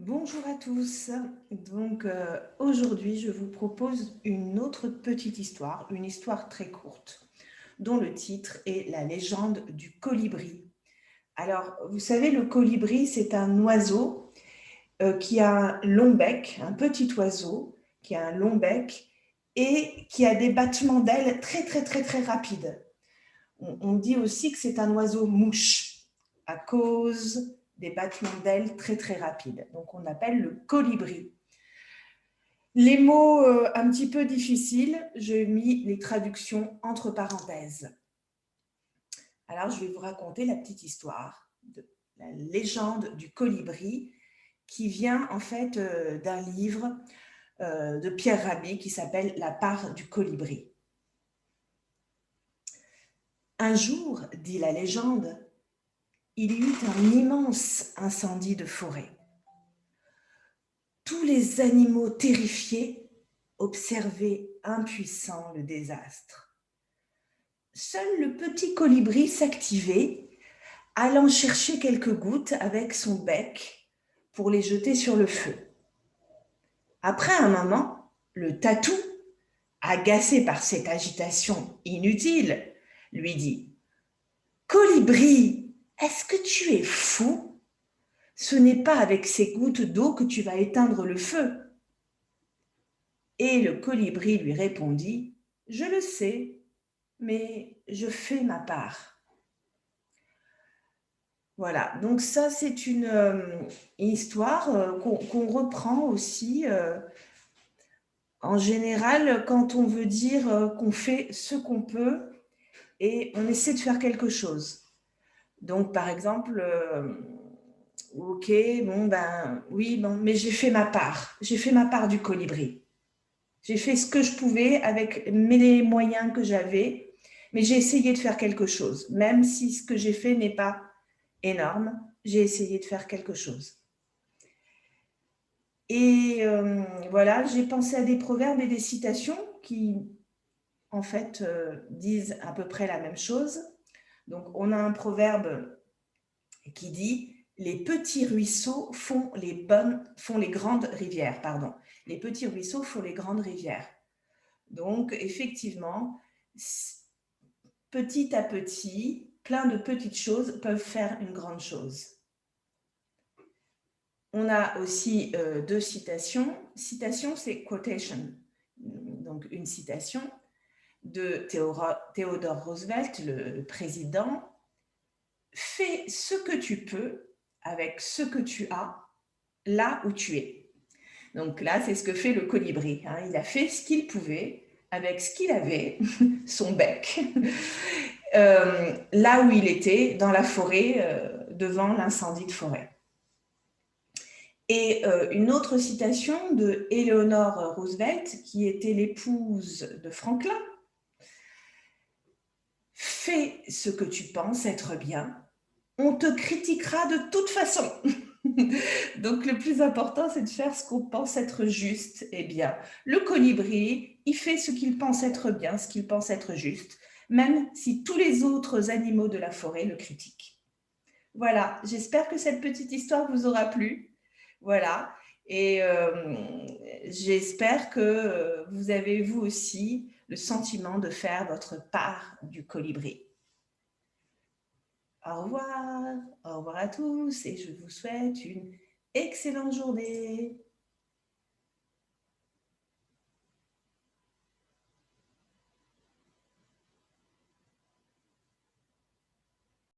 Bonjour à tous. Aujourd'hui, je vous propose une autre petite histoire, une histoire très courte, dont le titre est La légende du colibri. Alors, vous savez, le colibri, c'est un oiseau qui a un long bec, un petit oiseau qui a un long bec et qui a des battements d'ailes très, très, très, très rapides. On dit aussi que c'est un oiseau mouche à cause des battements d'ailes très très rapides. Donc on appelle le colibri. Les mots un petit peu difficiles, j'ai mis les traductions entre parenthèses. Alors je vais vous raconter la petite histoire de la légende du colibri qui vient en fait d'un livre de Pierre Rabhi qui s'appelle La part du colibri. Un jour, dit la légende, il y eut un immense incendie de forêt. Tous les animaux terrifiés observaient impuissants le désastre. Seul le petit colibri s'activait, allant chercher quelques gouttes avec son bec pour les jeter sur le feu. Après un moment, le tatou, agacé par cette agitation inutile, lui dit « Colibri, est-ce que tu es fou ? Ce n'est pas avec ces gouttes d'eau que tu vas éteindre le feu. » Et le colibri lui répondit « Je le sais, mais je fais ma part. » Voilà, donc ça c'est une histoire qu'on reprend aussi en général quand on veut dire qu'on fait ce qu'on peut et on essaie de faire quelque chose. Donc par exemple, ok, bon ben oui, bon, mais j'ai fait ma part du colibri. J'ai fait ce que je pouvais avec les moyens que j'avais, mais j'ai essayé de faire quelque chose. Même si ce que j'ai fait n'est pas énorme, j'ai essayé de faire quelque chose. Et voilà, j'ai pensé à des proverbes et des citations qui, en fait, disent à peu près la même chose. Donc, on a un proverbe qui dit « Les petits ruisseaux font les grandes rivières. » Pardon. Les petits ruisseaux font les grandes rivières. Donc, effectivement, petit à petit, plein de petites choses peuvent faire une grande chose. On a aussi deux citations. Citation, c'est quotation, donc une citation de Theodore Roosevelt, le président. Fais ce que tu peux avec ce que tu as là où tu es. Donc là, c'est ce que fait le colibri. Il a fait ce qu'il pouvait avec ce qu'il avait, son bec, là où il était, dans la forêt, devant l'incendie de forêt. Et une autre citation de Eleanor Roosevelt, qui était l'épouse de Franklin. Fais ce que tu penses être bien, on te critiquera de toute façon. Donc le plus important, c'est de faire ce qu'on pense être juste et bien. Le colibri, il fait ce qu'il pense être bien, ce qu'il pense être juste, même si tous les autres animaux de la forêt le critiquent. Voilà, j'espère que cette petite histoire vous aura plu. Voilà, et j'espère que vous avez vous aussi le sentiment de faire votre part du colibri. Au revoir à tous et je vous souhaite une excellente journée.